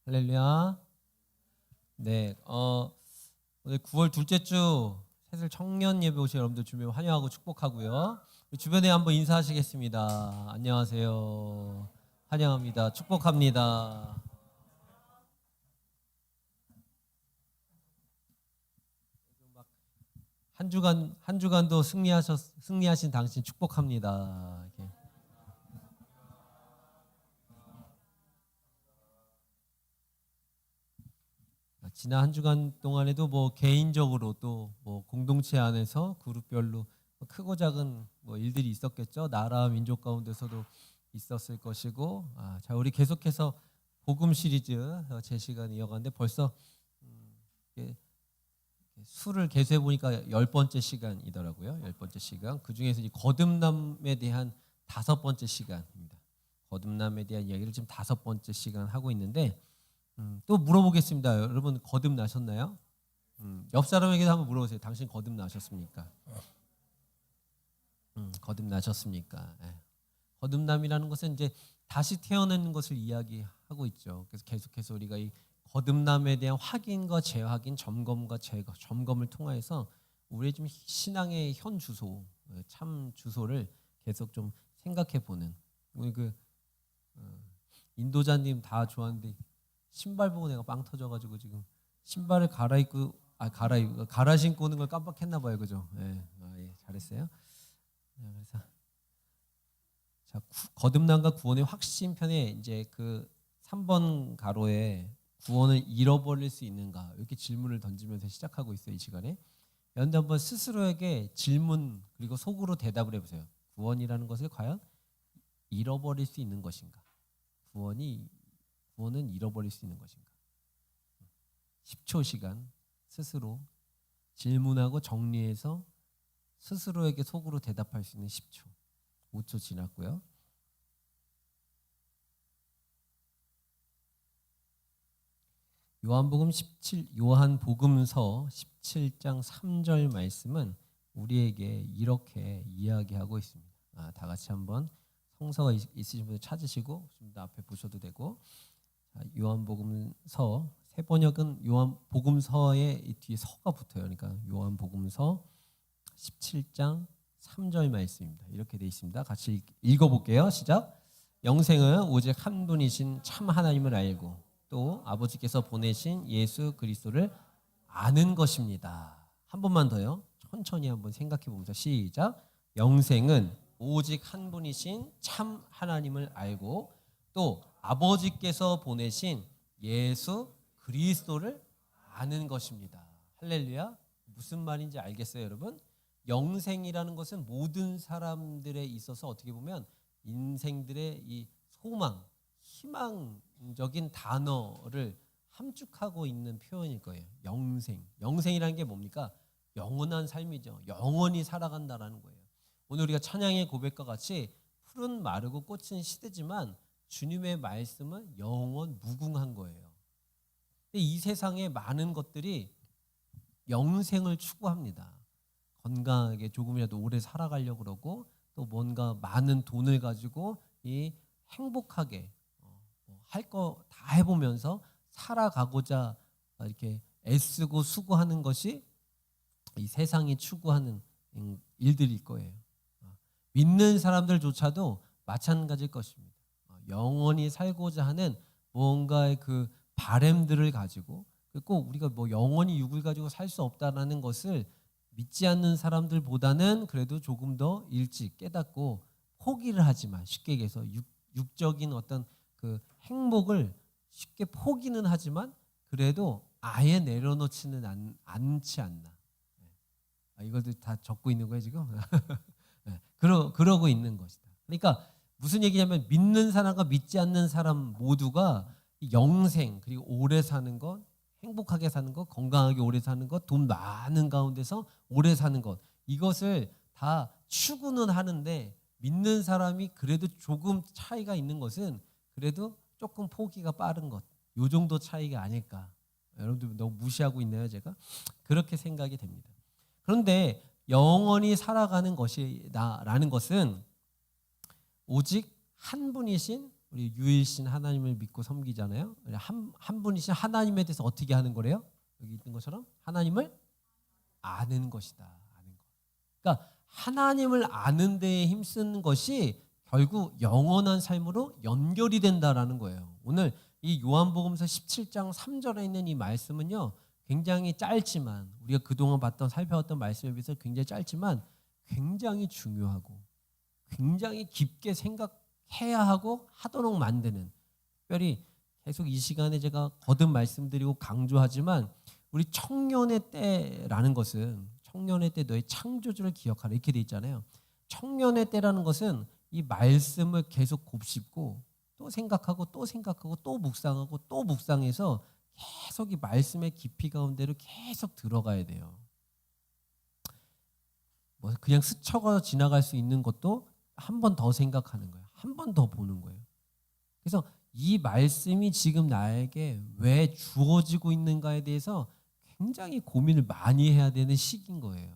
할렐루야. 네, 오늘 9월 둘째 주 새들 청년 예배 오신 여러분들 주님 환영하고 축복하고요. 우리 주변에 한번 인사하시겠습니다. 안녕하세요. 환영합니다. 축복합니다. 한 주간도 승리하신 당신 축복합니다. 이렇게. 지난 한 주간 동안에도 뭐 개인적으로 또 뭐 공동체 안에서 그룹별로 크고 작은 뭐 일들이 있었겠죠. 나라 민족 가운데서도 있었을 것이고, 자 우리 계속해서 복음 시리즈 제 시간 이어가는데 벌써 수를 계수해 보니까 10번째 시간이더라고요. 10번째 시간. 그 중에서 이 거듭남에 대한 5번째 시간입니다. 거듭남에 대한 이야기를 지금 5번째 시간 하고 있는데. 또 물어보겠습니다. 여러분 거듭나셨나요? 옆 사람에게도 한번 물어보세요. 당신 거듭나셨습니까? 거듭나셨습니까? 예. 거듭남이라는 것은 이제 다시 태어나는 것을 이야기하고 있죠. 그래서 계속해서 우리가 이 거듭남에 대한 확인과 재확인, 점검과 점검을 통해서 우리의 좀 신앙의 현 주소, 참 주소를 계속 좀 생각해 보는. 우리 인도자님 다 좋아하는데. 신발 보고 내가 빵 터져가지고 지금 신발을 갈아 신고 오는 걸 깜빡했나 봐요, 그죠? 예, 잘했어요. 그래서 자 거듭남과 구원의 확신 편에 이제 그 3번 가로에 구원을 잃어버릴 수 있는가 이렇게 질문을 던지면서 시작하고 있어요, 이 시간에. 여러분들 한번 스스로에게 질문 그리고 속으로 대답을 해보세요. 구원이라는 것을 과연 잃어버릴 수 있는 것인가? 구원은 잃어버릴 수 있는 것인가? 10초 시간 스스로 질문하고 정리해서 스스로에게 속으로 대답할 수 있는 10초. 5초 지났고요. 요한복음서 17장 3절 말씀은 우리에게 이렇게 이야기하고 있습니다. 다 같이 한번 성서가 있으신 분들 찾으시고 좀 더 앞에 보셔도 되고. 요한복음서 새 번역은 요한복음서의 뒤에 서가 붙어요. 그러니까 요한복음서 17장 3절 말씀입니다. 이렇게 되어 있습니다. 같이 읽어볼게요. 시작. 영생은 오직 한 분이신 참 하나님을 알고 또 아버지께서 보내신 예수 그리스도를 아는 것입니다. 한 번만 더요. 천천히 한번 생각해 보면서 시작. 영생은 오직 한 분이신 참 하나님을 알고 또 아버지께서 보내신 예수 그리스도를 아는 것입니다. 할렐루야. 무슨 말인지 알겠어요, 여러분? 영생이라는 것은 모든 사람들에 있어서 어떻게 보면 인생들의 이 소망, 희망적인 단어를 함축하고 있는 표현일 거예요. 영생. 영생이라는 게 뭡니까? 영원한 삶이죠. 영원히 살아간다라는 거예요. 오늘 우리가 찬양의 고백과 같이 푸른 마르고 꽃은 시들지만 주님의 말씀은 영원 무궁한 거예요. 근데 이 세상에 많은 것들이 영생을 추구합니다. 건강하게 조금이라도 오래 살아가려고 그러고 또 뭔가 많은 돈을 가지고 이 행복하게 할 거 다 해보면서 살아가고자 이렇게 애쓰고 수고하는 것이 이 세상이 추구하는 일들일 거예요. 믿는 사람들조차도 마찬가지일 것입니다. 영원히 살고자 하는 뭔가의 그 바램들을 가지고 꼭 우리가 뭐 영원히 육을 가지고 살 수 없다라는 것을 믿지 않는 사람들보다는 그래도 조금 더 일찍 깨닫고 포기를 하지만 쉽게 얘기해서 육적인 어떤 그 행복을 쉽게 포기는 하지만 그래도 아예 내려놓지는 않지 않나. 이것도 다 적고 있는 거예요 지금? 그러고 있는 것이다. 그러니까 무슨 얘기냐면 믿는 사람과 믿지 않는 사람 모두가 영생 그리고 오래 사는 것, 행복하게 사는 것, 건강하게 오래 사는 것, 돈 많은 가운데서 오래 사는 것 이것을 다 추구는 하는데 믿는 사람이 그래도 조금 차이가 있는 것은 그래도 조금 포기가 빠른 것. 요 정도 차이가 아닐까. 여러분들 너무 무시하고 있나요 제가? 그렇게 생각이 됩니다. 그런데 영원히 살아가는 것이다라는 것은 오직 한 분이신 우리 유일신 하나님을 믿고 섬기잖아요. 한 분이신 하나님에 대해서 어떻게 하는 거래요? 여기 있는 것처럼 하나님을 아는 것이다. 아는 것. 그러니까 하나님을 아는 데에 힘쓰는 것이 결국 영원한 삶으로 연결이 된다라는 거예요. 오늘 이 요한복음서 17장 3절에 있는 이 말씀은요, 굉장히 짧지만 우리가 그동안 살펴왔던 말씀에 비해서 굉장히 짧지만 굉장히 중요하고 굉장히 깊게 생각해야 하고 하도록 만드는, 특별히 계속 이 시간에 제가 거듭 말씀드리고 강조하지만 우리 청년의 때라는 것은 청년의 때 너의 창조주를 기억하라 이렇게 돼 있잖아요. 청년의 때라는 것은 이 말씀을 계속 곱씹고 또 생각하고 또 생각하고 또 묵상하고 또 묵상해서 계속 이 말씀의 깊이 가운데로 계속 들어가야 돼요. 뭐 그냥 스쳐가 지나갈 수 있는 것도 한 번 더 생각하는 거예요. 한 번 더 보는 거예요. 그래서 이 말씀이 지금 나에게 왜 주어지고 있는가에 대해서 굉장히 고민을 많이 해야 되는 시기인 거예요.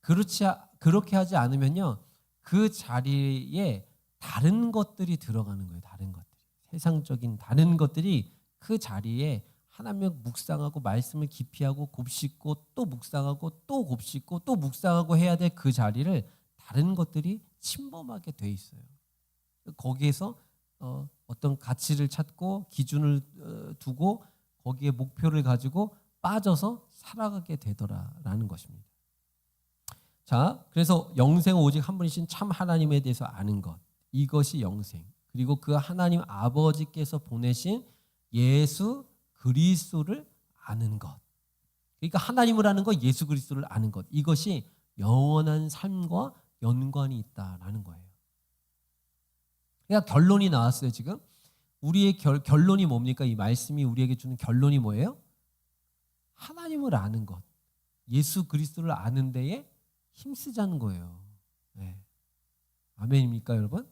그렇게 하지 않으면요, 그 자리에 다른 것들이 들어가는 거예요. 다른 것들이, 세상적인 다른 것들이 그 자리에 하나님을 묵상하고 말씀을 깊이 하고 곱씹고 또 묵상하고 또 곱씹고 또 묵상하고 해야 될 그 자리를 다른 것들이 침범하게 돼 있어요. 거기에서 어떤 가치를 찾고 기준을 두고 거기에 목표를 가지고 빠져서 살아가게 되더라라는 것입니다. 자, 그래서 영생은 오직 한 분이신 참 하나님에 대해서 아는 것, 이것이 영생. 그리고 그 하나님 아버지께서 보내신 예수 그리스도를 아는 것. 그러니까 하나님을 아는 것, 예수 그리스도를 아는 것. 이것이 영원한 삶과 연관이 있다라는 거예요. 그러니까 결론이 나왔어요, 지금. 우리의 결론이 뭡니까? 이 말씀이 우리에게 주는 결론이 뭐예요? 하나님을 아는 것, 예수 그리스도를 아는 데에 힘쓰자는 거예요. 네. 아멘입니까, 여러분?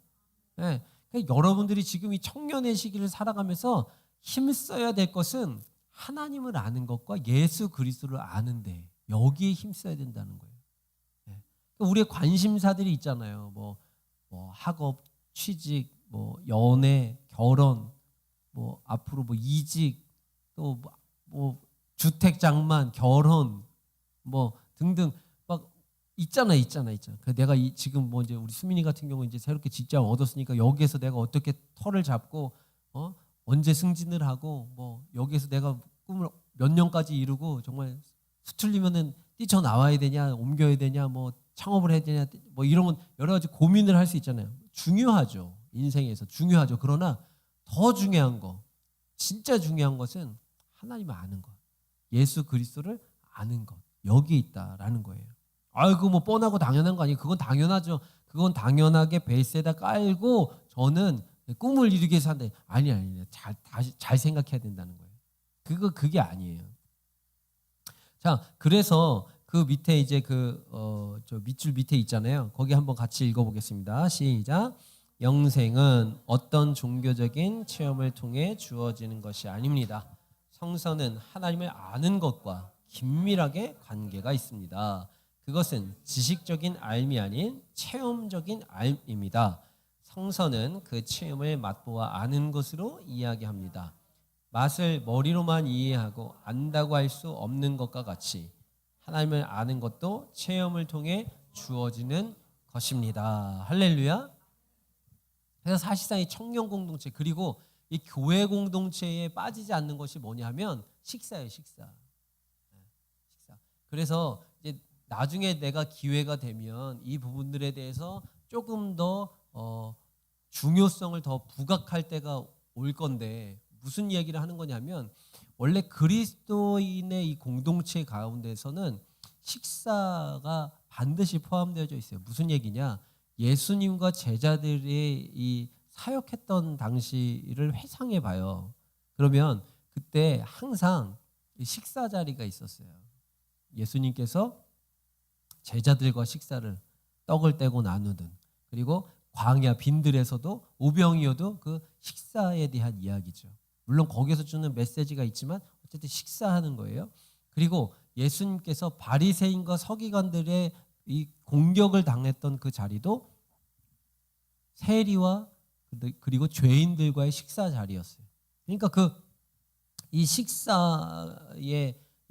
네. 그러니까 여러분들이 지금 이 청년의 시기를 살아가면서 힘써야 될 것은 하나님을 아는 것과 예수 그리스도를 아는데 여기에 힘써야 된다는 거예요. 네. 그러니까 우리의 관심사들이 있잖아요. 뭐 학업, 취직, 뭐 연애, 결혼, 뭐 앞으로 뭐 이직, 또 뭐 주택 장만, 결혼, 뭐 등등 막 있잖아요. 그 내가 지금 뭐 이제 우리 수민이 같은 경우 이제 새롭게 직장 얻었으니까 여기에서 내가 어떻게 터를 잡고 언제 승진을 하고 뭐 여기에서 내가 꿈을 몇 년까지 이루고 정말 수틀리면은 뛰쳐나와야 되냐, 옮겨야 되냐, 뭐 창업을 해야 되냐, 뭐 이런 여러 가지 고민을 할 수 있잖아요. 중요하죠. 인생에서 중요하죠. 그러나 더 중요한 거, 진짜 중요한 것은 하나님을 아는 것, 예수 그리스도를 아는 것, 여기에 있다라는 거예요. 아이고 뭐 뻔하고 당연한 거 아니에요. 그건 당연하죠. 그건 당연하게 베이스에다 깔고 저는 꿈을 이루기 위해서 한다. 아니. 잘 생각해야 된다는 거예요. 그게 아니에요. 자, 그래서 그 밑에 이제 저 밑줄 밑에 있잖아요. 거기 한번 같이 읽어보겠습니다. 시작. 영생은 어떤 종교적인 체험을 통해 주어지는 것이 아닙니다. 성서는 하나님을 아는 것과 긴밀하게 관계가 있습니다. 그것은 지식적인 알미 아닌 체험적인 알입니다. 성서는 그 체험을 맛보아 아는 것으로 이야기합니다. 맛을 머리로만 이해하고 안다고 할 수 없는 것과 같이 하나님을 아는 것도 체험을 통해 주어지는 것입니다. 할렐루야. 그래서 사실상 이 청년 공동체 그리고 이 교회 공동체에 빠지지 않는 것이 뭐냐면 식사예요, 식사. 그래서 이제 나중에 내가 기회가 되면 이 부분들에 대해서 조금 더 중요성을 더 부각할 때가 올 건데 무슨 이야기를 하는 거냐면 원래 그리스도인의 이 공동체 가운데서는 식사가 반드시 포함되어져 있어요. 무슨 얘기냐? 예수님과 제자들이 이 사역했던 당시를 회상해 봐요. 그러면 그때 항상 식사 자리가 있었어요. 예수님께서 제자들과 식사를 떡을 떼고 나누든 그리고 광야 빈들에서도 오병이어도 그 식사에 대한 이야기죠. 물론 거기서 주는 메시지가 있지만 어쨌든 식사하는 거예요. 그리고 예수님께서 바리새인과 서기관들의 이 공격을 당했던 그 자리도 세리와 그리고 죄인들과의 식사 자리였어요. 그러니까 이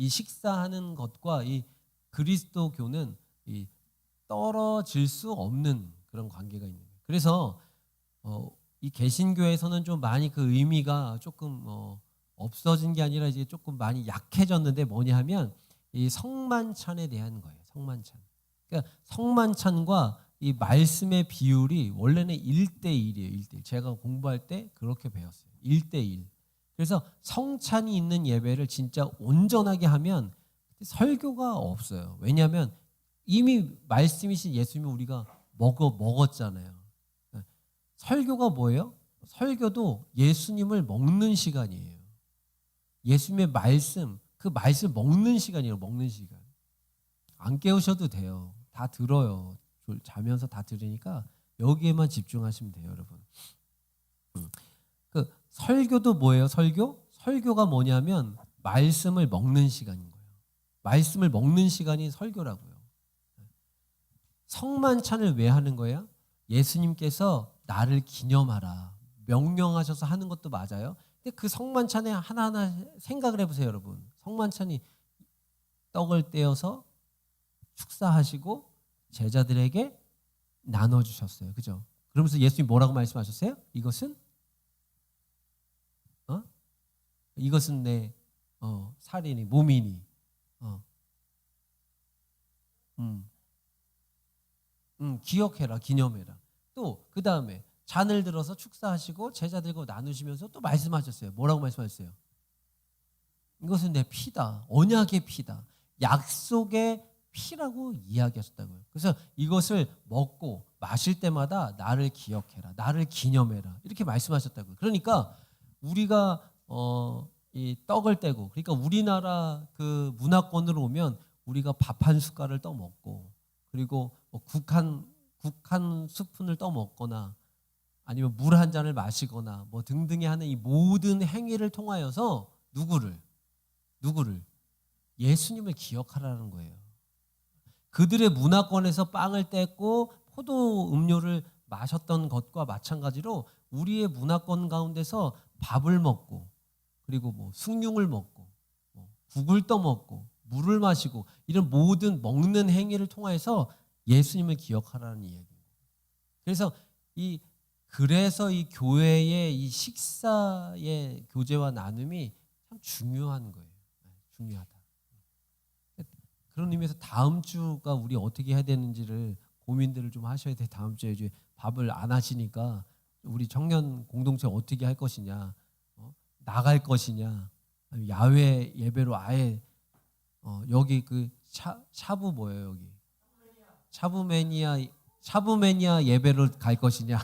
식사하는 것과 이 그리스도교는 이 떨어질 수 없는 그런 관계가 있는 거예요. 그래서 이 개신교에서는 좀 많이 그 의미가 조금 없어진 게 아니라 이제 조금 많이 약해졌는데 뭐냐 하면 이 성만찬에 대한 거예요. 성만찬. 그러니까 성만찬과 이 말씀의 비율이 원래는 1대1이에요. 1대1. 제가 공부할 때 그렇게 배웠어요. 1대1. 그래서 성찬이 있는 예배를 진짜 온전하게 하면 설교가 없어요. 왜냐하면 이미 말씀이신 예수님이 우리가 먹었잖아요. 설교가 뭐예요? 설교도 예수님을 먹는 시간이에요. 예수님의 말씀, 그 말씀 먹는 시간이에요. 먹는 시간. 안 깨우셔도 돼요. 다 들어요. 자면서 다 들으니까 여기에만 집중하시면 돼요, 여러분. 그 설교도 뭐예요? 설교가 뭐냐면 말씀을 먹는 시간인 거예요. 말씀을 먹는 시간이 설교라고요. 성만찬을 왜 하는 거예요? 예수님께서 나를 기념하라 명령하셔서 하는 것도 맞아요. 근데 그 성만찬에 하나하나 생각을 해보세요, 여러분. 성만찬이 떡을 떼어서 축사하시고 제자들에게 나눠주셨어요. 그죠? 그러면서 예수님이 뭐라고 말씀하셨어요? 이것은 내 살이니 몸이니 기억해라, 기념해라. 또 그 다음에 잔을 들어서 축사하시고 제자들과 나누시면서 또 말씀하셨어요. 뭐라고 말씀하셨어요? 이것은 내 피다. 언약의 피다. 약속의 피라고 이야기하셨다고요. 그래서 이것을 먹고 마실 때마다 나를 기억해라. 나를 기념해라. 이렇게 말씀하셨다고요. 그러니까 우리가 이 떡을 떼고, 그러니까 우리나라 그 문화권으로 오면 우리가 밥 한 숟갈을 떠먹고, 그리고 뭐 국한 스푼을 떠먹거나 아니면 물 한 잔을 마시거나 뭐 등등의 하는 이 모든 행위를 통하여서 누구를 예수님을 기억하라는 거예요. 그들의 문화권에서 빵을 뗐고 포도 음료를 마셨던 것과 마찬가지로 우리의 문화권 가운데서 밥을 먹고, 그리고 뭐 숭늉을 먹고, 뭐 국을 떠먹고, 물을 마시고, 이런 모든 먹는 행위를 통해서 예수님을 기억하라는 이야기예요. 그래서 이 교회의 이 식사의 교제와 나눔이 참 중요한 거예요. 중요하다. 그런 의미에서 다음 주가 우리 어떻게 해야 되는지를 고민들을 좀 하셔야 돼. 다음 주에 이제 밥을 안 하시니까 우리 청년 공동체 어떻게 할 것이냐, 나갈 것이냐, 야외 예배로 아예 여기 그 샤브 뭐예요 여기? 샤브매니아 예배로 갈 것이냐?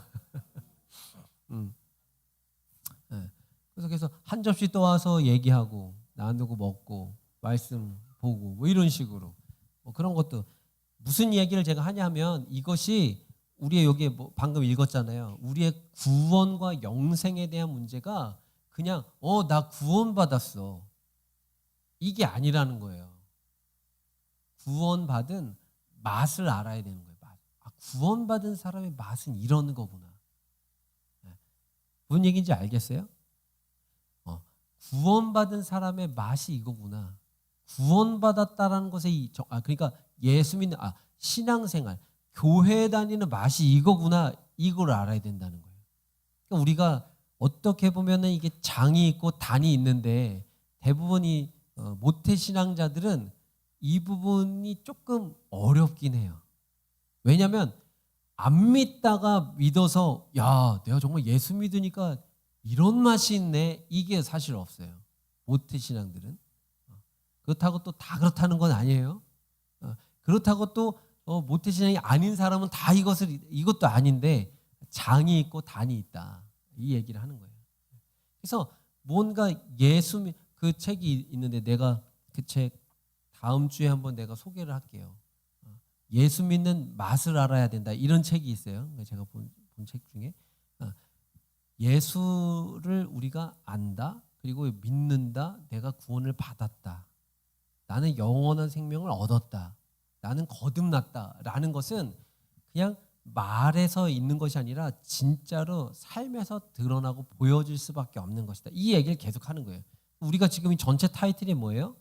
네. 그래서 한 접시 떠와서 얘기하고 나누고 먹고 말씀 보고 뭐 이런 식으로 뭐 그런 것도 무슨 이야기를 제가 하냐면 이것이 우리의 여기에 뭐 방금 읽었잖아요. 우리의 구원과 영생에 대한 문제가 그냥 나 구원받았어 이게 아니라는 거예요. 구원받은 맛을 알아야 되는 거예요. 구원받은 사람의 맛은 이런 거구나. 무슨 얘기인지 알겠어요? 구원받은 사람의 맛이 이거구나. 구원받았다라는 것에 그러니까 예수 믿는 신앙생활, 교회 다니는 맛이 이거구나. 이걸 알아야 된다는 거예요. 그러니까 우리가 어떻게 보면은 이게 장이 있고 단이 있는데 대부분이 모태 신앙자들은 이 부분이 조금 어렵긴 해요. 왜냐하면 안 믿다가 믿어서 내가 정말 예수 믿으니까 이런 맛이 있네. 이게 사실 없어요. 모태 신앙들은. 그렇다고 또 다 그렇다는 건 아니에요. 그렇다고 또 모태 신앙이 아닌 사람은 다 이것도 아닌데 장이 있고 단이 있다. 이 얘기를 하는 거예요. 그래서 뭔가 그 책이 있는데 내가 그 책 다음 주에 한번 내가 소개를 할게요. 예수 믿는 맛을 알아야 된다. 이런 책이 있어요. 제가 본 책 중에 예수를 우리가 안다. 그리고 믿는다. 내가 구원을 받았다. 나는 영원한 생명을 얻었다. 나는 거듭났다. 라는 것은 그냥 말에서 있는 것이 아니라 진짜로 삶에서 드러나고 보여질 수밖에 없는 것이다. 이 얘기를 계속 하는 거예요. 우리가 지금 이 전체 타이틀이 뭐예요?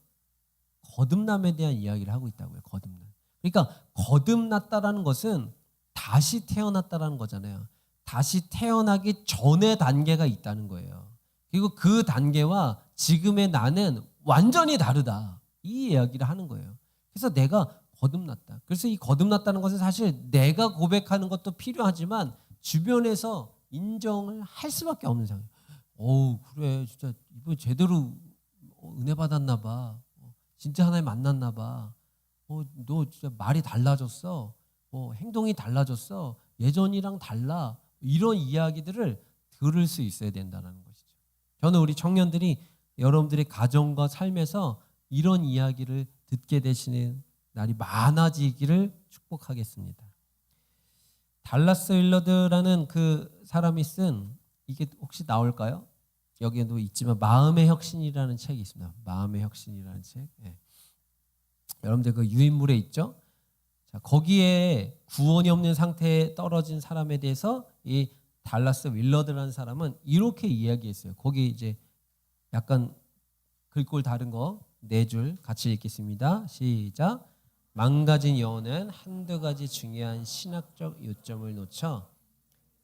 거듭남에 대한 이야기를 하고 있다고요. 거듭남. 그러니까 거듭났다라는 것은 다시 태어났다라는 거잖아요. 다시 태어나기 전의 단계가 있다는 거예요. 그리고 그 단계와 지금의 나는 완전히 다르다. 이 이야기를 하는 거예요. 그래서 내가 거듭났다. 그래서 이 거듭났다는 것은 사실 내가 고백하는 것도 필요하지만 주변에서 인정을 할 수밖에 없는 상황이에요. 어우, 그래, 진짜 이번에 제대로 은혜 받았나 봐. 진짜 하나님 만났나 봐. 너 진짜 말이 달라졌어. 행동이 달라졌어. 예전이랑 달라. 이런 이야기들을 들을 수 있어야 된다는 것이죠. 저는 우리 청년들이 여러분들의 가정과 삶에서 이런 이야기를 듣게 되시는 날이 많아지기를 축복하겠습니다. 달라스 윌러드라는 그 사람이 쓴, 이게 혹시 나올까요? 여기에도 있지만 마음의 혁신이라는 책이 있습니다. 마음의 혁신이라는 책. 네. 여러분들 그 유인물에 있죠? 자, 거기에 구원이 없는 상태에 떨어진 사람에 대해서 이 달라스 윌러드라는 사람은 이렇게 이야기했어요. 거기 이제 약간 글꼴 다른 거 4줄 같이 읽겠습니다. 시작. 망가진 영혼은 한두 가지 중요한 신학적 요점을 놓쳐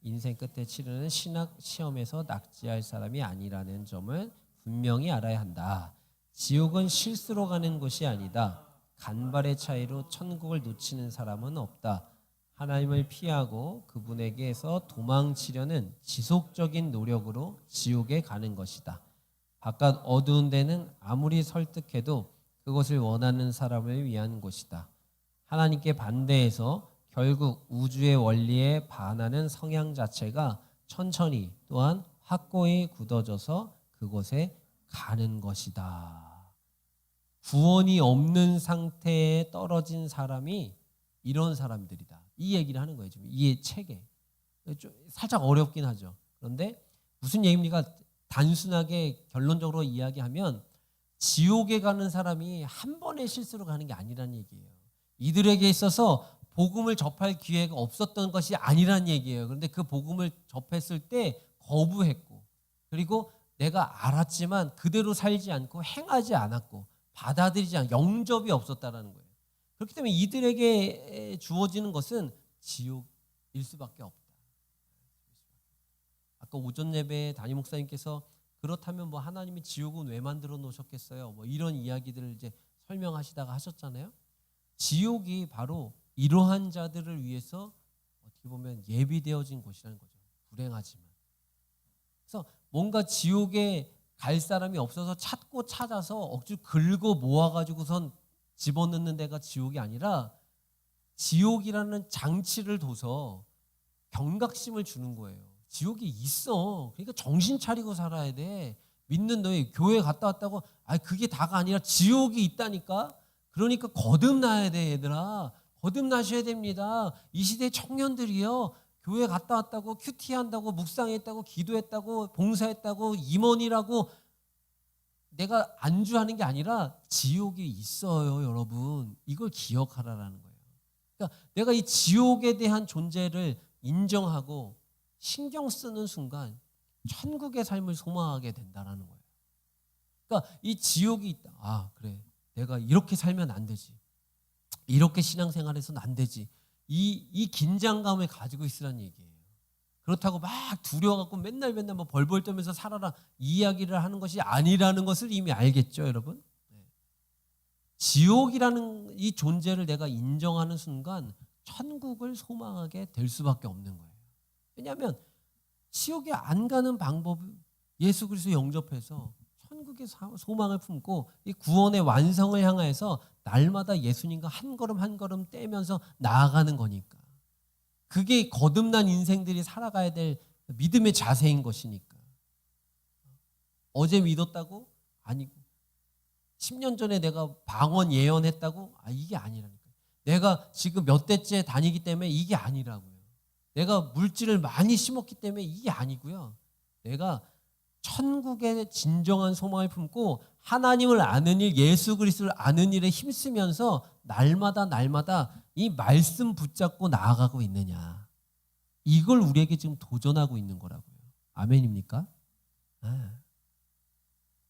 인생 끝에 치르는 신학 시험에서 낙지할 사람이 아니라는 점을 분명히 알아야 한다. 지옥은 실수로 가는 곳이 아니다. 간발의 차이로 천국을 놓치는 사람은 없다. 하나님을 피하고 그분에게서 도망치려는 지속적인 노력으로 지옥에 가는 것이다. 바깥 어두운 데는 아무리 설득해도 그것을 원하는 사람을 위한 곳이다. 하나님께 반대해서 결국 우주의 원리에 반하는 성향 자체가 천천히 또한 확고히 굳어져서 그곳에 가는 것이다. 구원이 없는 상태에 떨어진 사람이 이런 사람들이다. 이 얘기를 하는 거예요. 지금 이 책에. 좀 살짝 어렵긴 하죠. 그런데 무슨 얘기입니까? 단순하게 결론적으로 이야기하면 지옥에 가는 사람이 한 번의 실수로 가는 게 아니라는 얘기예요. 이들에게 있어서 복음을 접할 기회가 없었던 것이 아니란 얘기예요. 그런데 그 복음을 접했을 때 거부했고, 그리고 내가 알았지만 그대로 살지 않고 행하지 않았고 받아들이지 않고 영접이 없었다라는 거예요. 그렇기 때문에 이들에게 주어지는 것은 지옥일 수밖에 없다. 아까 오전 예배 담임 목사님께서 그렇다면 뭐 하나님이 지옥은 왜 만들어 놓으셨겠어요? 뭐 이런 이야기들을 이제 설명하시다가 하셨잖아요. 지옥이 바로 이러한 자들을 위해서 어떻게 보면 예비되어진 곳이라는 거죠. 불행하지만. 그래서 뭔가 지옥에 갈 사람이 없어서 찾고 찾아서 억지로 긁어 모아가지고선 집어넣는 데가 지옥이 아니라 지옥이라는 장치를 둬서 경각심을 주는 거예요. 지옥이 있어. 그러니까 정신 차리고 살아야 돼. 믿는 너희 교회 갔다 왔다고 그게 다가 아니라 지옥이 있다니까. 그러니까 거듭나야 돼, 얘들아. 거듭나셔야 됩니다. 이 시대 청년들이요. 교회 갔다 왔다고 큐티한다고 묵상했다고 기도했다고 봉사했다고 임원이라고 내가 안주하는 게 아니라 지옥이 있어요, 여러분. 이걸 기억하라라는 거예요. 그러니까 내가 이 지옥에 대한 존재를 인정하고 신경 쓰는 순간 천국의 삶을 소망하게 된다라는 거예요. 그러니까 이 지옥이 있다. 그래. 내가 이렇게 살면 안 되지. 이렇게 신앙생활해서는 안 되지. 이 긴장감을 가지고 있으라는 얘기예요. 그렇다고 막 두려워갖고 맨날 뭐 벌벌 떨면서 살아라 이야기를 하는 것이 아니라는 것을 이미 알겠죠, 여러분? 지옥이라는 이 존재를 내가 인정하는 순간 천국을 소망하게 될 수밖에 없는 거예요. 왜냐하면 지옥에 안 가는 방법은 예수 그리스도 영접해서 천국의 소망을 품고 이 구원의 완성을 향해서 날마다 예수님과 한 걸음 한 걸음 떼면서 나아가는 거니까. 그게 거듭난 인생들이 살아가야 될 믿음의 자세인 것이니까. 어제 믿었다고? 아니고. 10년 전에 내가 방언 예언했다고? 이게 아니라니까. 내가 지금 몇 대째 다니기 때문에 이게 아니라고요. 내가 물질을 많이 심었기 때문에 이게 아니고요. 내가 천국의 진정한 소망을 품고 하나님을 아는 일, 예수 그리스도를 아는 일에 힘쓰면서 날마다 이 말씀 붙잡고 나아가고 있느냐. 이걸 우리에게 지금 도전하고 있는 거라고요. 아멘입니까? 아.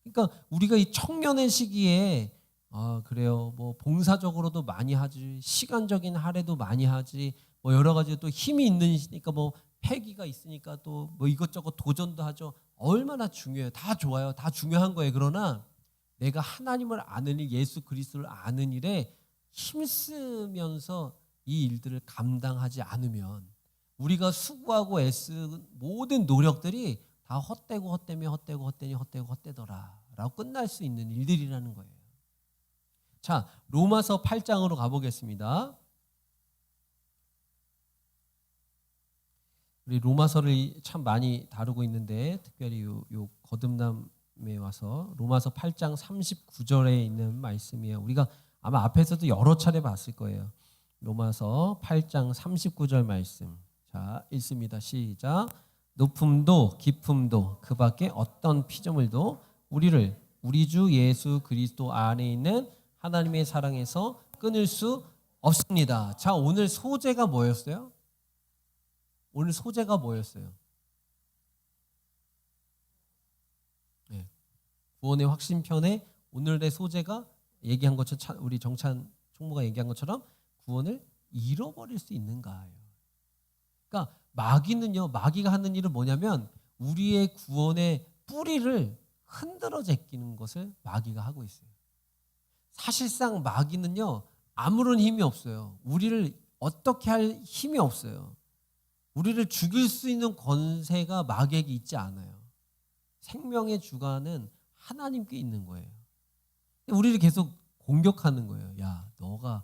그러니까 우리가 이 청년의 시기에 그래요. 뭐 봉사적으로도 많이 하지, 시간적인 할애도 많이 하지, 뭐 여러 가지 또 힘이 있으니까 뭐 패기가 있으니까 또 뭐 이것저것 도전도 하죠. 얼마나 중요해요. 다 좋아요. 다 중요한 거예요. 그러나 내가 하나님을 아는 일, 예수 그리스도를 아는 일에 힘쓰면서 이 일들을 감당하지 않으면 우리가 수고하고 애쓴 모든 노력들이 다 헛되고 헛되며 헛되고 헛되니 헛되고 헛되더라 라고 끝날 수 있는 일들이라는 거예요. 자, 로마서 8장으로 가보겠습니다. 우리 로마서를 참 많이 다루고 있는데 특별히 요 거듭남에 와서 로마서 8장 39절에 있는 말씀이에요. 우리가 아마 앞에서도 여러 차례 봤을 거예요. 로마서 8장 39절 말씀. 자, 읽습니다. 시작. 높음도 깊음도 그 밖에 어떤 피조물도 우리를 우리 주 예수 그리스도 안에 있는 하나님의 사랑에서 끊을 수 없습니다. 자, 오늘 소재가 뭐였어요? 오늘 소재가 뭐였어요? 네. 구원의 확신편의 오늘의 소재가 얘기한 것처럼 우리 정찬 총무가 얘기한 것처럼 구원을 잃어버릴 수 있는가요? 그러니까 마귀가 하는 일은 뭐냐면 우리의 구원의 뿌리를 흔들어 제끼는 것을 마귀가 하고 있어요. 사실상 마귀는요 아무런 힘이 없어요. 우리를 어떻게 할 힘이 없어요. 우리를 죽일 수 있는 권세가 마귀에게 있지 않아요. 생명의 주관은 하나님께 있는 거예요. 우리를 계속 공격하는 거예요. 야, 너가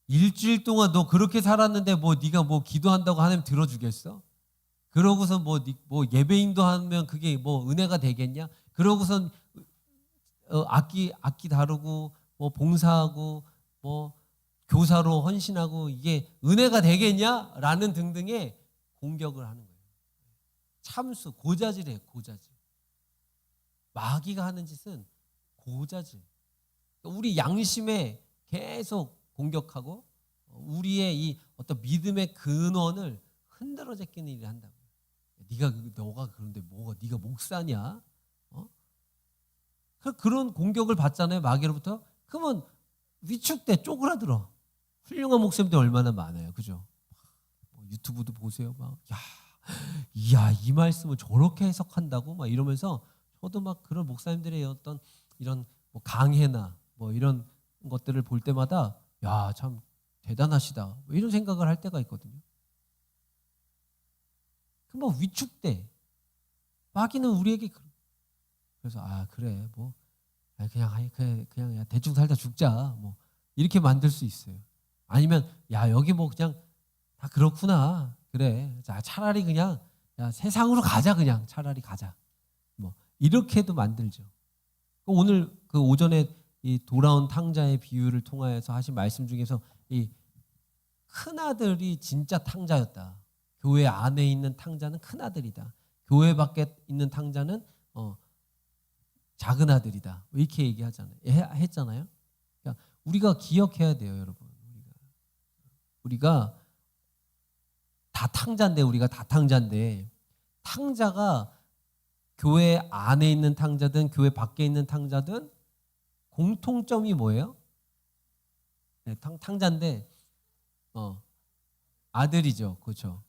일주일 동안 너 그렇게 살았는데 뭐 네가 뭐 기도한다고 하나님 들어주겠어? 그러고선 뭐 예배인도 하면 그게 뭐 은혜가 되겠냐? 그러고선 악기 다루고 뭐 봉사하고 뭐 교사로 헌신하고 이게 은혜가 되겠냐라는 등등의 공격을 하는 거예요. 참수, 고자질이에요. 고자질. 마귀가 하는 짓은 고자질. 우리 양심에 계속 공격하고 우리의 이 어떤 믿음의 근원을 흔들어 제끼는 일을 한다고. 너가 그런데 네가 목사냐? 그런 공격을 받잖아요. 마귀로부터. 그러면 위축돼 쪼그라들어. 훌륭한 목사님들 얼마나 많아요. 그죠? 유튜브도 보세요. 이야, 이 말씀을 저렇게 해석한다고? 막 이러면서 저도 막 그런 목사님들의 어떤 이런 뭐 강해나 뭐 이런 것들을 볼 때마다 야, 참 대단하시다. 뭐 이런 생각을 할 때가 있거든요. 뭐 위축돼. 마귀는 우리에게 그래서 그래 뭐 그냥 야, 대충 살다 죽자 뭐 이렇게 만들 수 있어요. 아니면 야, 여기 뭐 그냥 다 그렇구나. 그래. 자, 차라리 그냥 야, 세상으로 가자. 그냥 차라리 가자. 뭐 이렇게도 만들죠. 오늘 그 오전에 이 돌아온 탕자의 비유를 통하여서 하신 말씀 중에서 이 큰아들이 진짜 탕자였다. 교회 안에 있는 탕자는 큰아들이다. 교회 밖에 있는 탕자는 작은 아들이다. 이렇게 얘기하잖아요. 했잖아요. 그러니까 우리가 기억해야 돼요, 여러분. 우리가 다 탕자인데 탕자가 교회 안에 있는 탕자든 교회 밖에 있는 탕자든 공통점이 뭐예요? 네, 탕자인데 아들이죠. 그렇죠.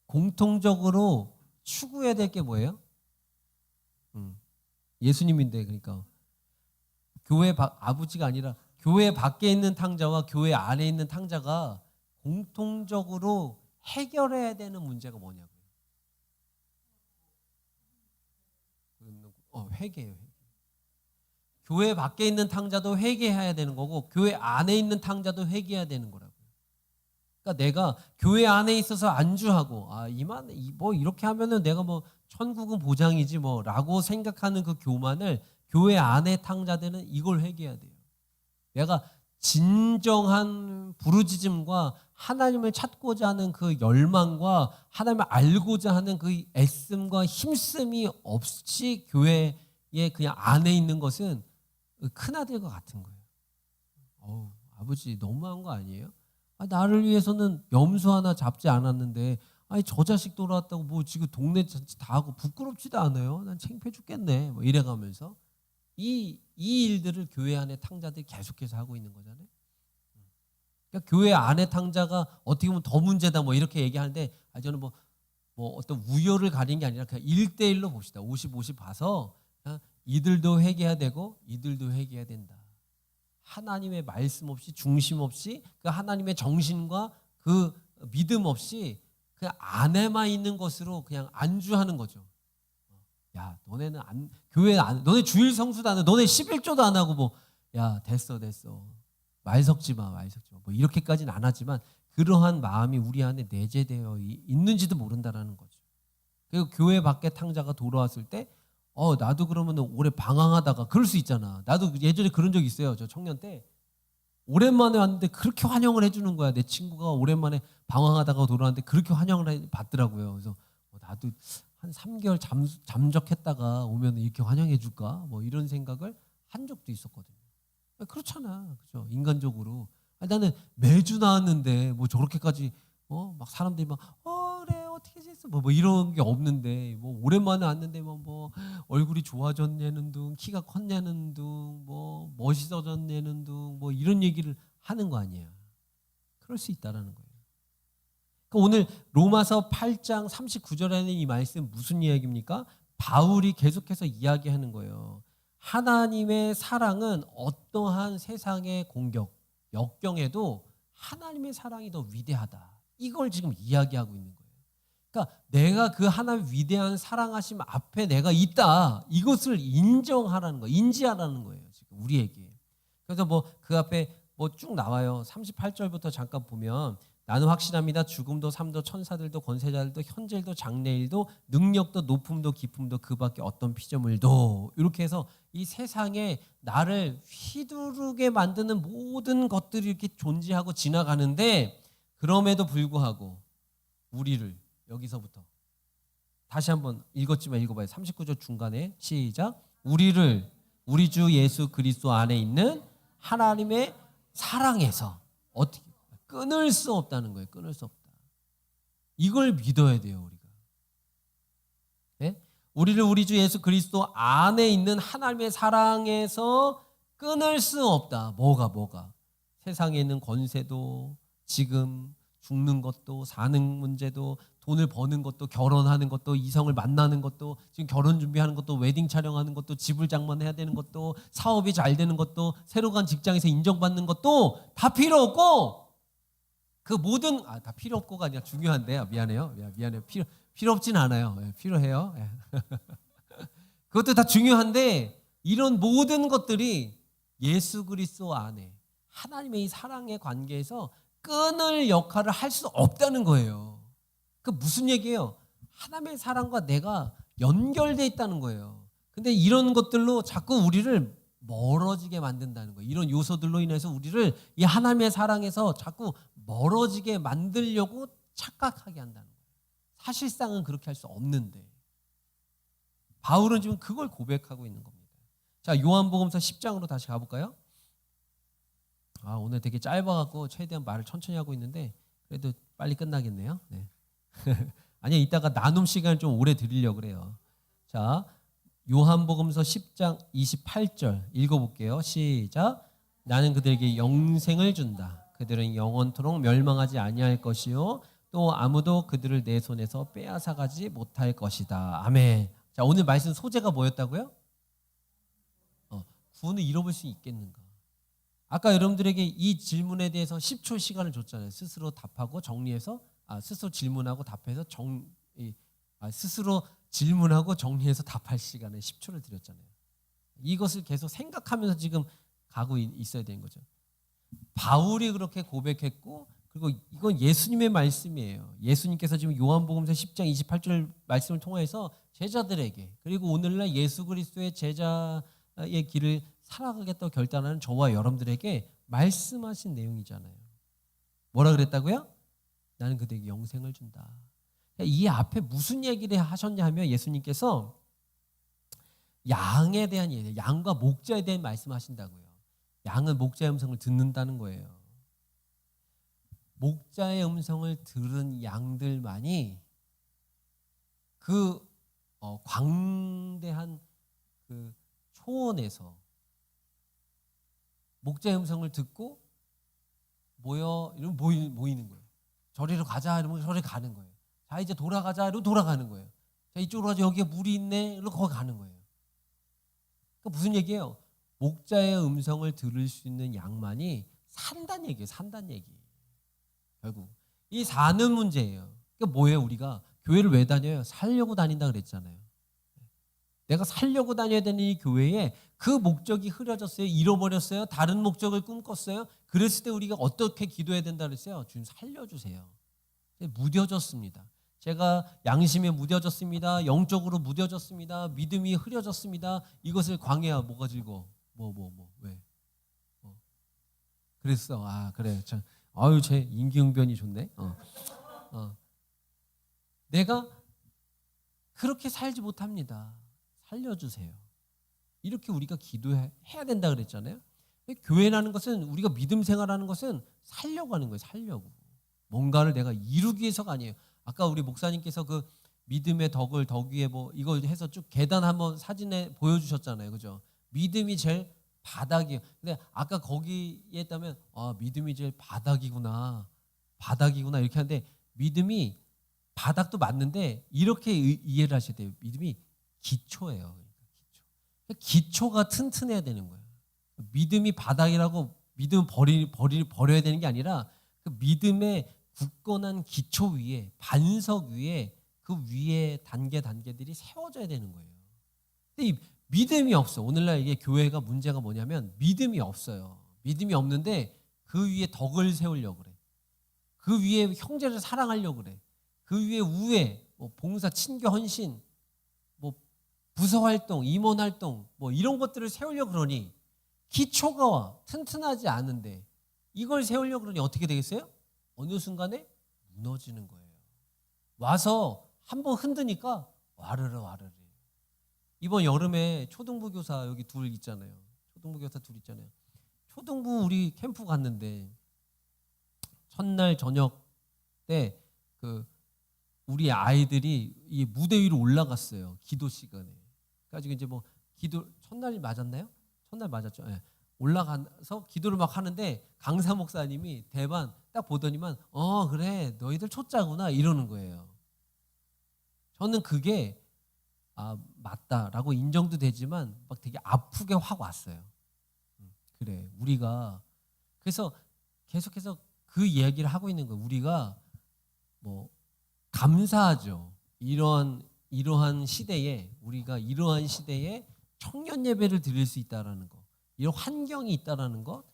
공통적으로 추구해야 될 게 뭐예요? 예수님인데 그러니까 아버지가 아니라 교회 밖에 있는 탕자와 교회 안에 있는 탕자가 공통적으로 해결해야 되는 문제가 뭐냐고요. 회개예요. 교회 밖에 있는 탕자도 회개해야 되는 거고 교회 안에 있는 탕자도 회개해야 되는 거라고요. 그러니까 내가 교회 안에 있어서 안주하고 뭐 이렇게 하면은 내가 뭐 천국은 보장이지 뭐라고 생각하는 그 교만을 교회 안에 탕자들은 이걸 회개해야 돼요. 내가 진정한 부르짖음과 하나님을 찾고자 하는 그 열망과 하나님을 알고자 하는 그 애씀과 힘씀이 없이 교회에 그냥 안에 있는 것은 큰아들과 같은 거예요. 아버지 너무한 거 아니에요? 나를 위해서는 염소 하나 잡지 않았는데 아니 저 자식 돌아왔다고 뭐 지금 동네 전체 다 하고 부끄럽지도 않아요. 난 창피해 죽겠네. 뭐 이래가면서 이 일들을 교회 안에 탕자들이 계속해서 하고 있는 거잖아요. 그러니까 교회 안에 탕자가 어떻게 보면 더 문제다 뭐 이렇게 얘기하는데 저는 뭐 어떤 우열을 가리는 게 아니라 그냥 1대1로 봅시다. 50-50 봐서 이들도 회개해야 되고 이들도 회개해야 된다. 하나님의 말씀 없이 중심 없이 그 하나님의 정신과 그 믿음 없이 그 안에만 있는 것으로 그냥 안주하는 거죠. 야, 너네는 교회 안, 너네 주일 성수도 안 해, 너네 11조도 안 하고 뭐, 야, 됐어. 말 섞지 마. 뭐 이렇게까지는 안 하지만 그러한 마음이 우리 안에 내재되어 있는지도 모른다라는 거죠. 그리고 교회 밖에 탕자가 돌아왔을 때, 나도 그러면 오래 방황하다가 그럴 수 있잖아. 나도 예전에 그런 적 있어요. 저 청년 때 오랜만에 왔는데 그렇게 환영을 해주는 거야. 내 친구가 오랜만에 방황하다가 돌아왔는데 그렇게 환영을 받더라고요. 그래서 나도 한 3개월 잠적했다가 오면 이렇게 환영해 줄까? 뭐 이런 생각을 한 적도 있었거든요. 그렇잖아. 그죠? 인간적으로. 나는 매주 나왔는데 뭐 저렇게까지 막 사람들이 막 그래 어떻게 지냈어? 뭐 이런 게 없는데 뭐 오랜만에 왔는데 뭐 얼굴이 좋아졌냐는 둥 키가 컸냐는 둥 뭐 멋있어졌냐는 둥 뭐 이런 얘기를 하는 거 아니에요. 그럴 수 있다라는 거예요. 그러니까 오늘 로마서 8장 39절에는 이 말씀 무슨 이야기입니까? 바울이 계속해서 이야기하는 거예요. 하나님의 사랑은 어떠한 세상의 공격, 역경에도 하나님의 사랑이 더 위대하다. 이걸 지금 이야기하고 있는 거예요. 그러니까 내가 그 하나님의 위대한 사랑하심 앞에 내가 있다. 이것을 인정하라는 거예요. 인지하라는 거예요. 지금 우리에게. 그래서 뭐 그 앞에 뭐 쭉 나와요. 38절부터 잠깐 보면 나는 확신합니다. 죽음도 삶도 천사들도 권세자들도 현재일도 장래일도 능력도 높음도 깊음도 그 밖에 어떤 피조물도 이렇게 해서 이 세상에 나를 휘두르게 만드는 모든 것들이 이렇게 존재하고 지나가는데 그럼에도 불구하고 우리를 여기서부터 다시 한번 읽었지만 읽어봐요. 39절 중간에 시작. 우리를 우리 주 예수 그리스도 안에 있는 하나님의 사랑에서 어떻게 끊을 수 없다는 거예요. 끊을 수 없다. 이걸 믿어야 돼요, 우리가. 네? 우리를 우리 주 예수 그리스도 안에 있는 하나님의 사랑에서 끊을 수 없다. 뭐가? 세상에 있는 권세도 지금 죽는 것도 사는 문제도 돈을 버는 것도 결혼하는 것도 이성을 만나는 것도 지금 결혼 준비하는 것도 웨딩 촬영하는 것도 집을 장만해야 되는 것도 사업이 잘 되는 것도 새로 간 직장에서 인정받는 것도 다 필요 없고 그 모든 다 필요 없고가 아니라 중요한데 미안해요. 필요 없진 않아요. 필요해요. 그것도 다 중요한데 이런 모든 것들이 예수 그리스도 안에 하나님의 이 사랑의 관계에서 끊을 역할을 할 수 없다는 거예요. 그 무슨 얘기예요? 하나님의 사랑과 내가 연결돼 있다는 거예요. 근데 이런 것들로 자꾸 우리를 멀어지게 만든다는 거예요. 이런 요소들로 인해서 우리를 이 하나님의 사랑에서 자꾸 멀어지게 만들려고 착각하게 한다는 거예요. 사실상은 그렇게 할 수 없는데 바울은 지금 그걸 고백하고 있는 겁니다. 자, 요한복음서 10장으로 다시 가볼까요? 오늘 되게 짧아갖고 최대한 말을 천천히 하고 있는데 그래도 빨리 끝나겠네요. 네. 아니야, 이따가 나눔 시간을 좀 오래 드리려고 그래요. 자, 요한복음서 10장 28절 읽어볼게요. 시작. 나는 그들에게 영생을 준다. 그들은 영원토록 멸망하지 아니할 것이요 또 아무도 그들을 내 손에서 빼앗아가지 못할 것이다. 아멘. 자, 오늘 말씀 소재가 뭐였다고요? 구원을 잃어볼 수 있겠는가? 아까 여러분들에게 이 질문에 대해서 10초 시간을 줬잖아요. 스스로 답하고 정리해서 스스로 질문하고 답해서 스스로 질문하고 정리해서 답할 시간에 10초를 드렸잖아요. 이것을 계속 생각하면서 지금 가고 있어야 되는 거죠. 바울이 그렇게 고백했고 그리고 이건 예수님의 말씀이에요. 예수님께서 지금 요한복음서 10장 28절 말씀을 통해서 제자들에게 그리고 오늘날 예수 그리스도의 제자의 길을 살아가겠다고 결단하는 저와 여러분들에게 말씀하신 내용이잖아요. 뭐라 그랬다고요? 나는 그들에게 영생을 준다. 이 앞에 무슨 얘기를 하셨냐 하면 예수님께서 양에 대한 얘기, 양과 목자에 대한 말씀하신다고요. 양은 목자의 음성을 듣는다는 거예요. 목자의 음성을 들은 양들만이 그 광대한 그 초원에서 목자의 음성을 듣고 이러면 모이는 거예요. 저리로 가자 이러면 저리 가는 거예요. 자 이제 돌아가자 이러면 돌아가는 거예요. 자 이쪽으로 가자 여기에 물이 있네 이러면 거기 가는 거예요. 그러니까 무슨 얘기예요? 목자의 음성을 들을 수 있는 양만이 산다는 얘기예요. 산다는 얘기. 결국 이 사는 문제예요. 그러니까 뭐예요? 우리가 교회를 왜 다녀요? 살려고 다닌다 그랬잖아요. 내가 살려고 다녀야 되는 이 교회에 그 목적이 흐려졌어요. 잃어버렸어요. 다른 목적을 꿈꿨어요. 그랬을 때 우리가 어떻게 기도해야 된다 그랬어요? 주님 살려주세요. 무뎌졌습니다. 제가 양심에 무뎌졌습니다. 영적으로 무뎌졌습니다. 믿음이 흐려졌습니다. 이것을 광해야 뭐가 즐거워? 왜? 그랬어. 아 그래. 제 임기응변이 좋네. 내가 그렇게 살지 못합니다. 살려주세요. 이렇게 우리가 기도해야 된다 그랬잖아요. 교회라는 것은 우리가 믿음 생활하는 것은 살려고 하는 거예요. 살려고. 뭔가를 내가 이루기 위해서가 아니에요. 아까 우리 목사님께서 그 믿음의 덕을 덕 위에 이거 해서 쭉 계단 한번 사진에 보여주셨잖아요. 그죠? 믿음이 제일 바닥이에요. 근데 아까 거기에 있다면 믿음이 제일 바닥이구나 이렇게 하는데 믿음이 바닥도 맞는데 이렇게 이해를 하셔야 돼요. 믿음이 기초예요. 기초가 튼튼해야 되는 거예요. 믿음이 바닥이라고 믿음 버려야 되는 게 아니라 그 믿음의 굳건한 기초 위에 반석 위에 그 위에 단계들이 세워져야 되는 거예요. 근데 이 믿음이 없어. 오늘날 이게 교회가 문제가 뭐냐면 믿음이 없어요. 믿음이 없는데 그 위에 덕을 세우려고 그래. 그 위에 형제를 사랑하려고 그래. 그 위에 우애, 봉사, 친교, 헌신, 부서 활동, 임원 활동 이런 것들을 세우려고 그러니 기초가 튼튼하지 않은데 이걸 세우려고 그러니 어떻게 되겠어요? 어느 순간에 무너지는 거예요. 와서 한번 흔드니까 와르르. 이번 여름에 초등부 교사 여기 둘 있잖아요. 초등부 우리 캠프 갔는데 첫날 저녁 때 우리 아이들이 이 무대 위로 올라갔어요. 기도 시간에. 그래가지고 이제 기도 첫날이 맞았나요? 첫날 맞았죠. 네. 올라가서 기도를 막 하는데 강사 목사님이 대반 딱 보더니만 그래 너희들 초짜구나 이러는 거예요. 저는 그게 맞다라고 인정도 되지만 막 되게 아프게 확 왔어요. 그래 우리가 그래서 계속해서 그 이야기를 하고 있는 거예요. 우리가 감사하죠. 이러한 시대에 우리가 이러한 시대에 청년 예배를 드릴 수 있다라는 거, 이런 환경이 있다라는 것,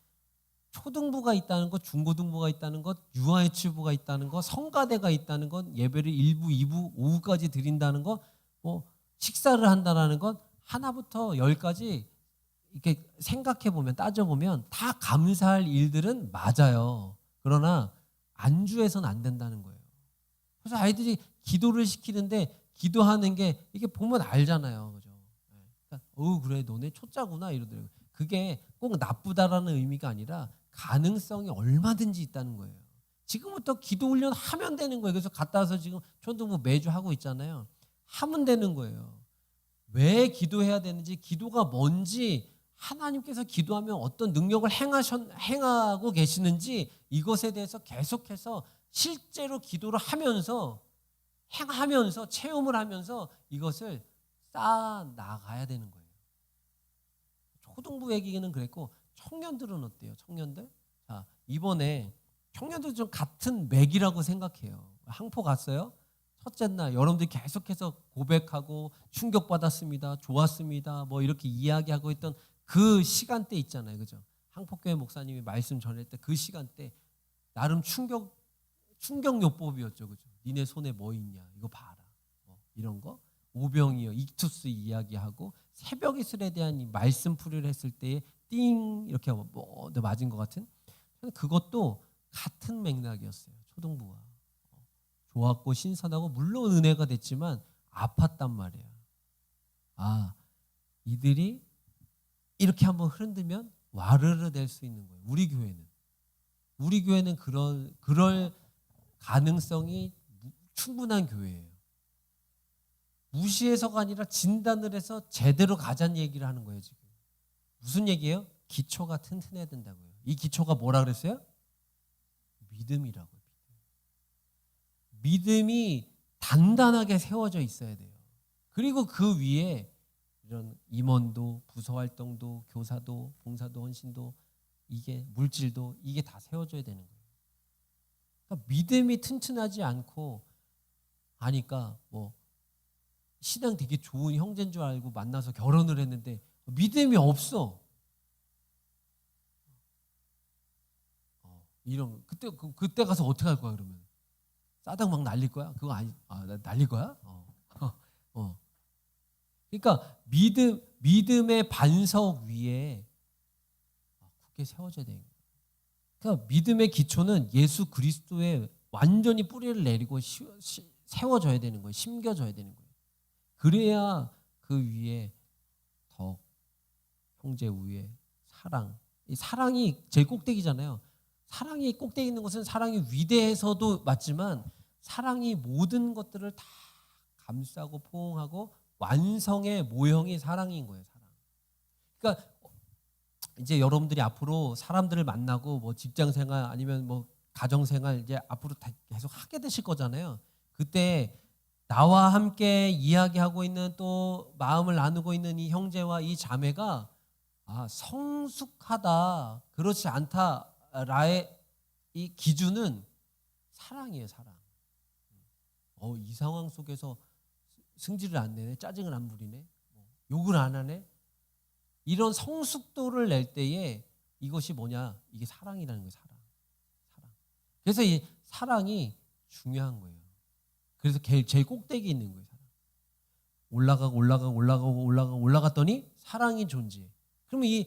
초등부가 있다는 것, 중고등부가 있다는 것, 유아유치부가 있다는 것, 성가대가 있다는 것, 예배를 1부, 2부, 오후까지 드린다는 것, 식사를 한다라는 것 하나부터 10까지 이렇게 생각해 보면 따져 보면 다 감사할 일들은 맞아요. 그러나 안주해서는 안 된다는 거예요. 그래서 아이들이 기도를 시키는데 기도하는 게 이게 보면 알잖아요. 그죠? 그러니까, 그래 너네 초짜구나 이러더라고요. 그게 꼭 나쁘다라는 의미가 아니라 가능성이 얼마든지 있다는 거예요. 지금부터 기도 훈련 하면 되는 거예요. 그래서 갔다 와서 지금 초등부 매주 하고 있잖아요. 하면 되는 거예요. 왜 기도해야 되는지, 기도가 뭔지, 하나님께서 기도하면 어떤 능력을 행하고 계시는지 이것에 대해서 계속해서 실제로 기도를 하면서 행하면서 체험을 하면서 이것을 쌓아 나가야 되는 거예요. 초등부 얘기는 그랬고 청년들은 어때요? 청년들? 자, 이번에 청년들 좀 같은 맥이라고 생각해요. 항포 갔어요? 첫째 날 여러분들이 계속해서 고백하고 충격받았습니다. 좋았습니다. 이렇게 이야기하고 있던 그 시간대 있잖아요. 그죠? 항포교회 목사님이 말씀 전할 때 그 시간대 나름 충격요법이었죠. 그죠? 니네 손에 뭐 있냐? 이거 봐라. 이런 거. 오병이어, 익투스 이야기하고 새벽 이슬에 대한 이 말씀 풀이를 했을 때에 띵 이렇게 맞은 것 같은 그것도 같은 맥락이었어요. 초등부와. 좋았고 신선하고 물론 은혜가 됐지만 아팠단 말이야. 이들이 이렇게 한번 흔들면 와르르 될 수 있는 거예요. 우리 교회는 그럴 가능성이 충분한 교회예요. 무시해서가 아니라 진단을 해서 제대로 가자는 얘기를 하는 거예요, 지금. 무슨 얘기예요? 기초가 튼튼해야 된다고요. 이 기초가 뭐라 그랬어요? 믿음이라고요. 믿음이 단단하게 세워져 있어야 돼요. 그리고 그 위에 이런 임원도, 부서활동도, 교사도, 봉사도, 헌신도, 이게 물질도 이게 다 세워져야 되는 거예요. 그러니까 믿음이 튼튼하지 않고 하니까 뭐 신앙 되게 좋은 형제인 줄 알고 만나서 결혼을 했는데 믿음이 없어. 이런 그때 가서 어떻게 할 거야 그러면? 싸닥 막 날릴 거야? 그거 아니? 날릴 거야? 그러니까 믿음의 반석 위에 굳게 세워져야 되는 거예요. 그러니까 믿음의 기초는 예수 그리스도에 완전히 뿌리를 내리고 세워져야 되는 거예요. 심겨져야 되는 거예요. 그래야 그 위에 더 형제 위에 사랑. 이 사랑이 제일 꼭대기잖아요. 사랑이 꼭대기 있는 것은 사랑이 위대해서도 맞지만 사랑이 모든 것들을 다 감싸고 포옹하고 완성의 모형이 사랑인 거예요. 사랑. 그러니까 이제 여러분들이 앞으로 사람들을 만나고 뭐 직장생활 아니면 뭐 가정생활 이제 앞으로 다 계속 하게 되실 거잖아요. 그때 나와 함께 이야기하고 있는 또 마음을 나누고 있는 이 형제와 이 자매가 성숙하다, 그렇지 않다라의 이 기준은 사랑이에요, 사랑. 이 상황 속에서 승질을 안 내네, 짜증을 안 부리네, 욕을 안 하네. 이런 성숙도를 낼 때에 이것이 뭐냐? 이게 사랑이라는 거예요, 사랑. 그래서 이 사랑이 중요한 거예요. 그래서 제일 꼭대기에 있는 거예요, 사랑. 올라갔더니 사랑이 존재해. 그러면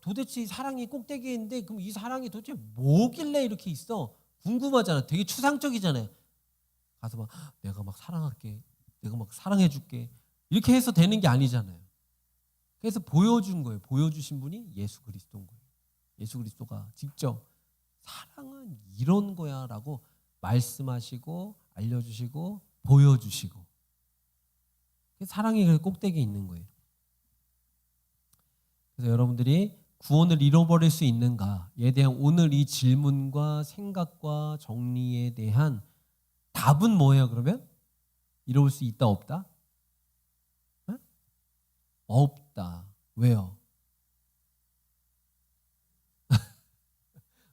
도대체 이 사랑이 꼭대기에 있는데 그럼 이 사랑이 도대체 뭐길래 이렇게 있어? 궁금하잖아. 되게 추상적이잖아요. 가서 막 내가 막 사랑할게, 내가 막 사랑해줄게 이렇게 해서 되는 게 아니잖아요. 그래서 보여준 거예요. 보여주신 분이 예수 그리스도인 거예요. 예수 그리스도가 직접 사랑은 이런 거야라고 말씀하시고 알려주시고 보여주시고, 사랑이 그 꼭대기에 있는 거예요. 그래서 여러분들이 구원을 잃어버릴 수 있는가에 대한 오늘 이 질문과 생각과 정리에 대한 답은 뭐예요? 그러면 잃어볼 수 있다 없다? 네? 없다. 왜요?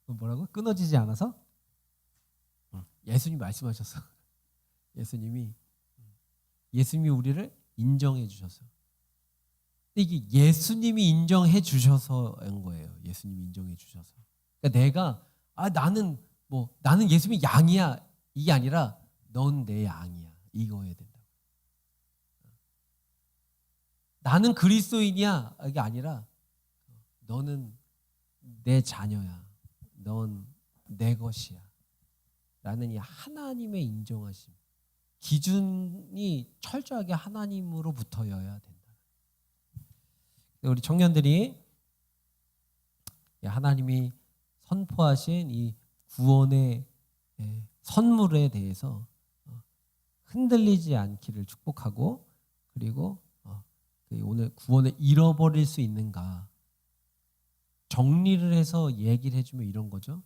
뭐라고? 끊어지지 않아서? 예수님 말씀하셨어. 예수님이 우리를 인정해 주셨어요. 근데 이게 예수님이 인정해 주셔서인 거예요. 예수님이 인정해 주셔서. 그러니까 내가 나는 예수님이 양이야 이게 아니라 넌 내 양이야 이거여야 된다. 나는 그리스도인이야 이게 아니라 너는 내 자녀야. 넌 내 것이야. 라는 이 하나님의 인정하심. 기준이 철저하게 하나님으로부터여야 된다. 우리 청년들이 하나님이 선포하신 이 구원의 선물에 대해서 흔들리지 않기를 축복하고, 그리고 오늘 구원을 잃어버릴 수 있는가 정리를 해서 얘기를 해주면 이런 거죠.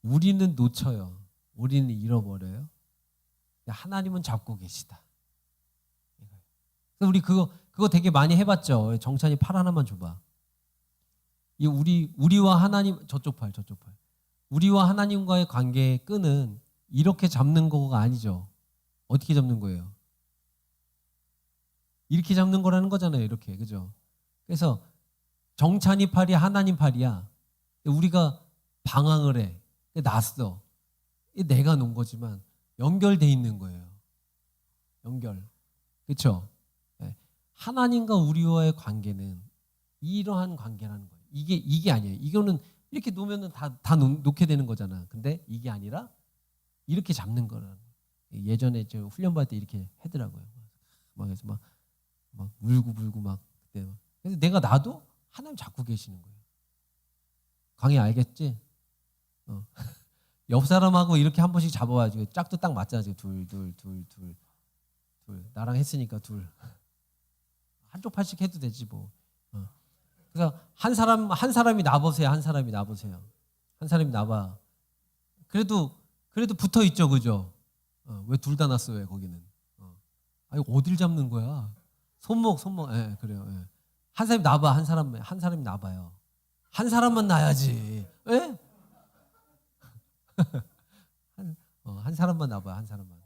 우리는 놓쳐요. 우리는 잃어버려요. 하나님은 잡고 계시다. 우리 그거 되게 많이 해봤죠. 정찬이 팔 하나만 줘봐. 이 우리와 하나님 저쪽 팔. 우리와 하나님과의 관계의 끈은 이렇게 잡는 거가 아니죠. 어떻게 잡는 거예요? 이렇게 잡는 거라는 거잖아요. 이렇게, 그죠? 그래서 정찬이 팔이 하나님 팔이야. 우리가 방황을 해. 났어. 내가 놓은 거지만 연결돼 있는 거예요. 연결. 그렇죠? 하나님과 우리와의 관계는 이러한 관계라는 거예요. 이게 아니에요. 이거는 이렇게 놓으면 다 놓게 되는 거잖아. 근데 이게 아니라 이렇게 잡는 거라는 거예요. 예전에 저 훈련 받을 때 이렇게 하더라고요. 막 해서 막 울고 막 그때 막. 그래서 내가 나도 하나님 잡고 계시는 거예요. 강의 알겠지? 옆 사람하고 이렇게 한 번씩 잡아가지고 짝도 딱 맞잖아. 둘. 둘. 나랑 했으니까 둘. 한쪽 팔씩 해도 되지 뭐. 그래서 한 사람이 나보세요. 한 사람이 나보세요. 한 사람이 나봐. 그래도 붙어 있죠, 그죠? 왜 둘 다 놨어 왜 거기는? 아니 어딜 잡는 거야? 손목. 예, 그래요. 예. 한 사람이 나봐. 한 사람이 나봐요. 한 사람만 나야지. 예? 한 사람만 나봐. 한 사람만.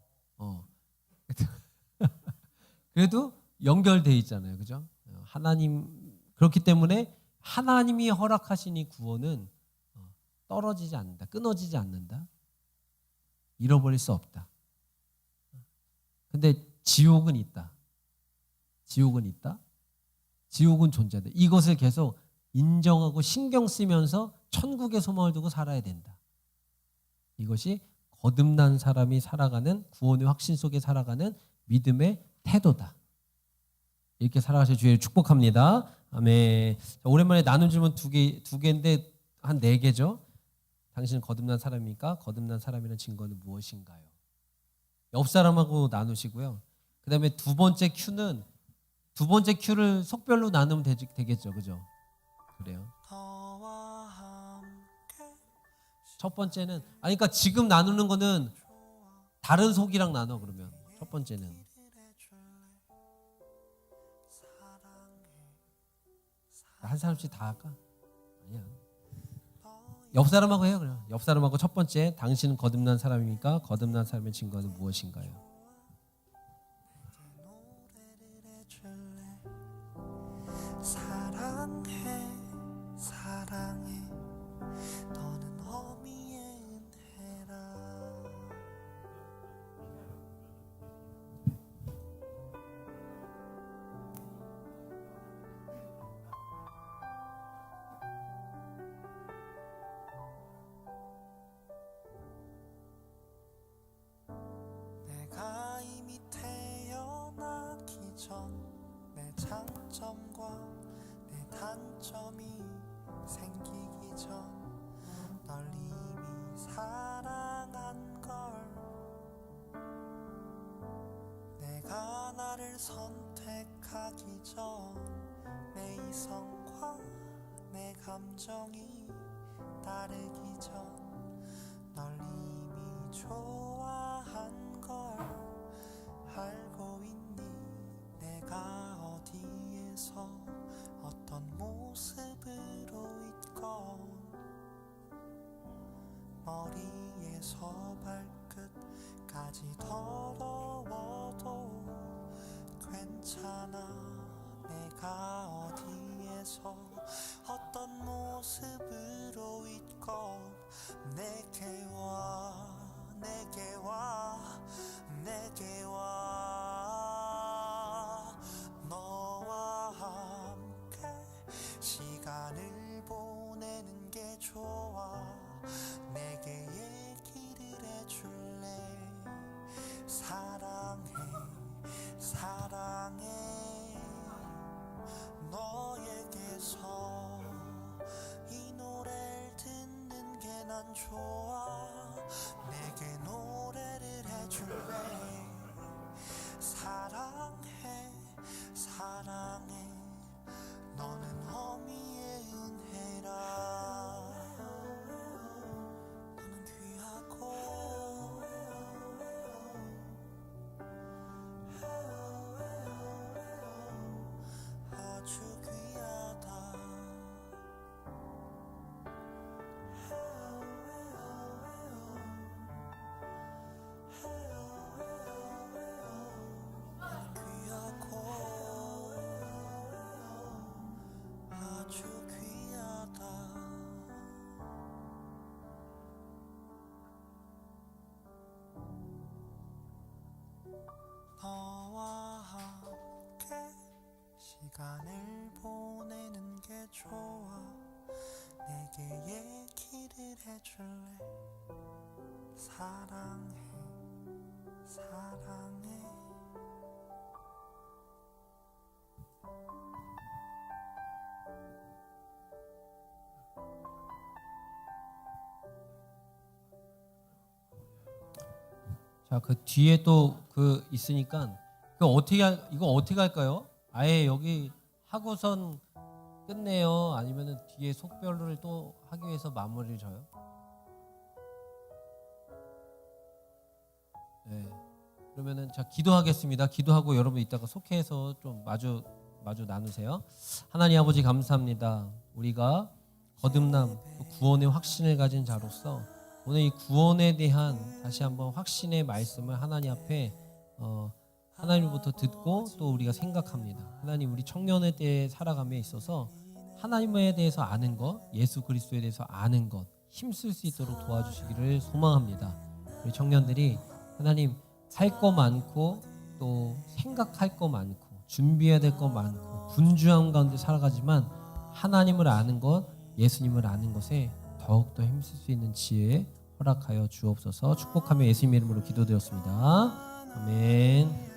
그래도 연결돼 있잖아요, 그죠? 하나님 그렇기 때문에 하나님이 허락하신 이 구원은 떨어지지 않는다, 끊어지지 않는다, 잃어버릴 수 없다. 근데 지옥은 있다. 지옥은 존재한다. 이것을 계속 인정하고 신경 쓰면서 천국의 소망을 두고 살아야 된다. 이것이 거듭난 사람이 살아가는 구원의 확신 속에 살아가는 믿음의 태도다. 이렇게 살아가실 주의 축복합니다. 아멘. 자, 오랜만에 나눈 질문 두 개인데 한 4개죠. 당신은 거듭난 사람입니까? 거듭난 사람이라는 증거는 무엇인가요? 옆 사람하고 나누시고요. 그 다음에 두 번째 큐를 속별로 나누면 되겠죠. 그죠? 그래요. 첫 번째는, 그러니까 지금 나누는 거는 다른 속이랑 나눠, 그러면. 첫 번째는. 한 사람씩 다 할까? 아니야. 옆 사람하고 해요, 그냥. 옆 사람하고 첫 번째, 당신은 거듭난 사람입니까? 거듭난 사람의 증거는 무엇인가요? 내 장점과 내 단점이 생기기 전 널 이미 사랑한 걸 내가 나를 선택하기 전 내 이성과 내 감정이 다르기 전 널 이미 좋아한 걸 알고 있니 내가 어디에서 어떤 모습으로 있건 머리에서 발끝까지 더러워도 괜찮아 내가 어디에서 어떤 모습으로 있건 내게 와 내게 와 내게 와 너와 함께 시간을 보내는 게 좋아 내게 얘기를 해줄래 사랑해 사랑해 너에게서 이 노래를 듣는 게 난 좋아 내게 노래를 해줄래 사랑해 사랑해 너는 어미의 은혜라 너는 귀하고 아주 귀하다 아주 귀하다 너와 함께 시간을 보내는 게 좋아 내게 얘기를 해줄래 사랑해 사랑해 자, 그 뒤에 또 그 있으니까 이거 어떻게 할까요? 아예 여기 하고선 끝내요? 아니면은 뒤에 속별을 또 하기 위해서 마무리를 져요? 네. 그러면은 자 기도하겠습니다. 기도하고 여러분 이따가 속해서 좀 마주 나누세요. 하나님 아버지 감사합니다. 우리가 거듭남 또 구원의 확신을 가진 자로서 오늘 이 구원에 대한 다시 한번 확신의 말씀을 하나님 앞에 하나님부터 듣고 또 우리가 생각합니다. 하나님 우리 청년의 때에 살아감에 있어서 하나님에 대해서 아는 것, 예수 그리스도에 대해서 아는 것 힘쓸 수 있도록 도와주시기를 소망합니다. 우리 청년들이 하나님 할 거 많고 또 생각할 거 많고 준비해야 될 거 많고 분주함 가운데 살아가지만 하나님을 아는 것, 예수님을 아는 것에 더욱더 힘쓸 수 있는 지혜 허락하여 주옵소서. 축복하며 예수님 이름으로 기도드렸습니다. 아멘.